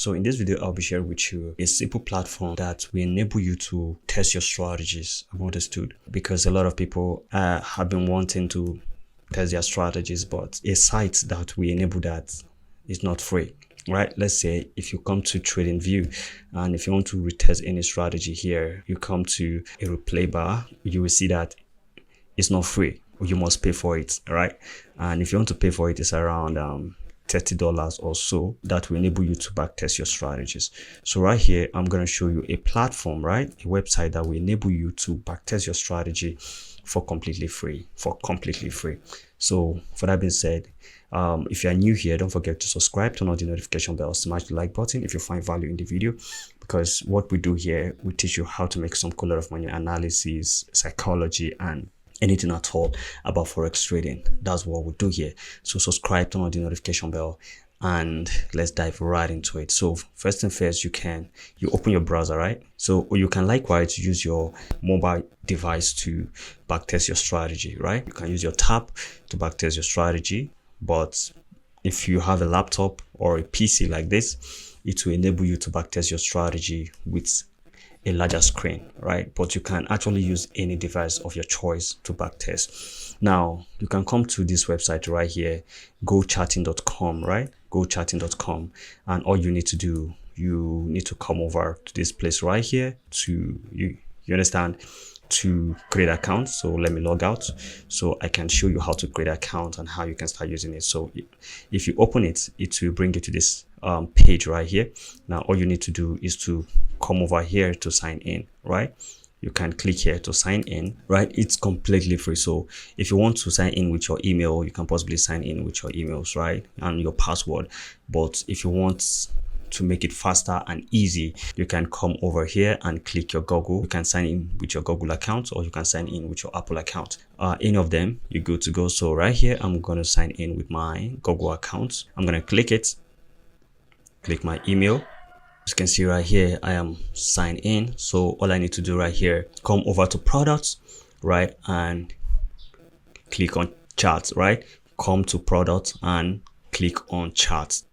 So in this video, I'll be sharing with you a simple platform that will enable you to test your strategies. I've understood because a lot of people have been wanting to test their strategies, but a site that will enable that is not free, right? Let's say if you come to TradingView and if you want to retest any strategy here, you come to a replay bar, you will see that it's not free. You must pay for it, right? And if you want to pay for it, it's around $30 or so that will enable you to backtest your strategies. So right here, I'm going to show you a platform, right? A website that will enable you to backtest your strategy for completely free, So for that being said, if you are new here, don't forget to subscribe, turn on the notification bell, smash the like button if you find value in the video, because what we do here, we teach you how to make some cool lot of money, analysis, psychology, and anything at all about forex trading. That's what we do here. So subscribe, turn on the notification bell, and let's dive right into it. So first and first, you open your browser, right? So you can likewise use your mobile device to backtest your strategy, right? You can use your tab to backtest your strategy, but if you have a laptop or a PC like this, it will enable you to backtest your strategy with a larger screen, right? But you can actually use any device of your choice to backtest. Now you can come to this website right here, gocharting.com, right? Gocharting.com, and all you need to do, you need to come over to this place right here to you understand, to create account. So let me log out so I can show you how to create account and how you can start using it. So if you open it, it will bring you to this page right here. Now all you need to do is to come over here to sign in, right? You can click here to sign in, right? It's completely free. So if you want to sign in with your email, you can possibly sign in with your emails, right? And your password. But if you want to make it faster and easy, you can come over here and click your Google. You can sign in with your Google account, or you can sign in with your Apple account. Any of them, you're good to go. So right here, I'm going to sign in with my Google account. I'm going to click it, click my email. As you can see right here, I am signed in. So all I need to do right here, come over to products, right? And click on charts, right? Come to products and click on charts.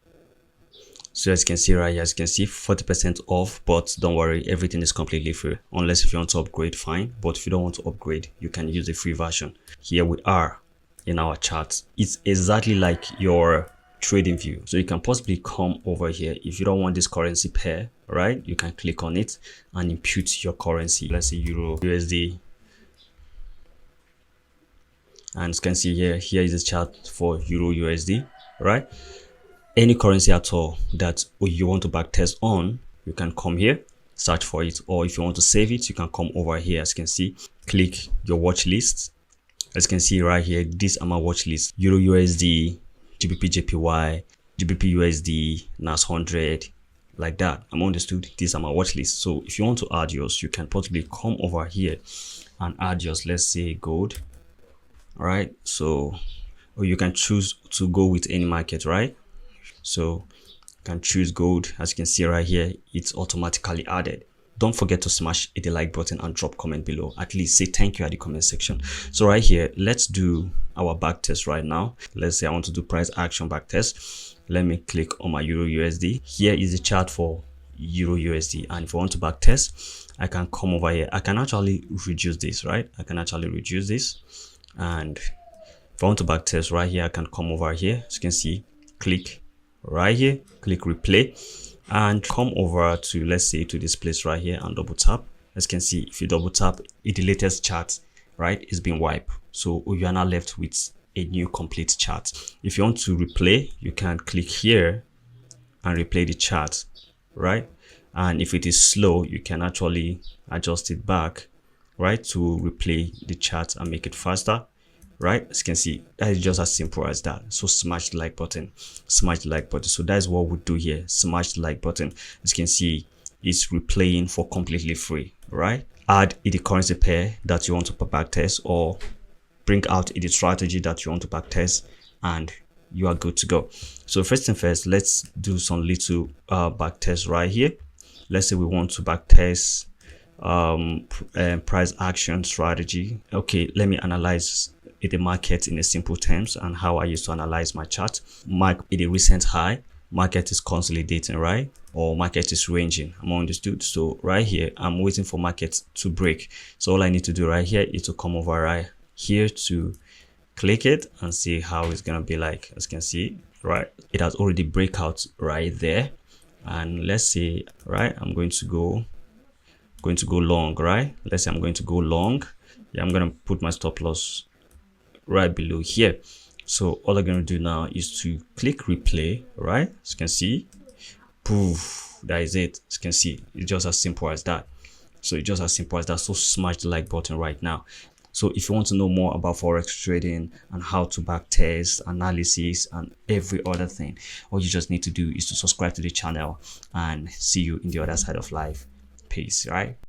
So as you can see right here, as you can see 40% off, but don't worry, everything is completely free. Unless if you want to upgrade, fine. But if you don't want to upgrade, you can use the free version. Here we are in our charts. It's exactly like your TradingView. So you can possibly come over here. If you don't want this currency pair, right, you can click on it and input your currency. Let's say Euro, USD. And as you can see here is the chart for Euro USD, right? Any currency at all that you want to backtest on, you can come here, search for it, or if you want to save it, you can come over here. As you can see, click your watch list. As you can see right here, these are my watch list: Euro USD, GBP JPY, GBP USD, NAS 100, like that. I'm understood. These are my watch list. So if you want to add yours, you can possibly come over here and add yours. Let's say gold. All right. So, or you can choose to go with any market, right? So you can choose gold. As you can see right here, it's automatically added. Don't forget to smash the like button and drop comment below. At least say thank you at the comment section. So right here, let's do our backtest right now. Let's say I want to do price action backtest. Let me click on my Euro USD. Here is the chart for Euro USD. And if I want to backtest, I can come over here. I can actually reduce this, right? I can actually reduce this. And if I want to backtest right here, I can come over here. As you can see, click right here, click replay, and come over to, let's say, to this place right here and double tap. As you can see, if you double tap, the latest chart, right, is being wiped. So you are now left with a new complete chart. If you want to replay, you can click here and replay the chart, right? And if it is slow, you can actually adjust it back, right, to replay the chart and make it faster. Right, as you can see, that is just as simple as that. So smash the like button, smash the like button. So that's what we do here, smash the like button. As you can see, it's replaying for completely free, right? Add the currency pair that you want to backtest, or bring out the strategy that you want to backtest, and you are good to go. So first and first, let's do some little backtest right here. Let's say we want to backtest price action strategy. Okay, let me analyze the market in a simple terms and how I used to analyze my chart. Mark in the recent high, market is consolidating, right? Or market is ranging. I'm understood. So right here, I'm waiting for market to break. So all I need to do right here is to come over right here to click it and see how it's gonna be like. As you can see, right, it has already breakout right there. And let's say, right, I'm going to go long, right? Let's say I'm going to go long. Yeah, I'm gonna put my stop loss right below here. So all I'm gonna do now is to click replay, right? As you can see, poof, that is it. As you can see, it's just as simple as that. So it's just as simple as that. So smash the like button right now. So if you want to know more about Forex trading and how to back test, analysis, and every other thing, all you just need to do is to subscribe to the channel, and see you in the other side of life. Peace, right?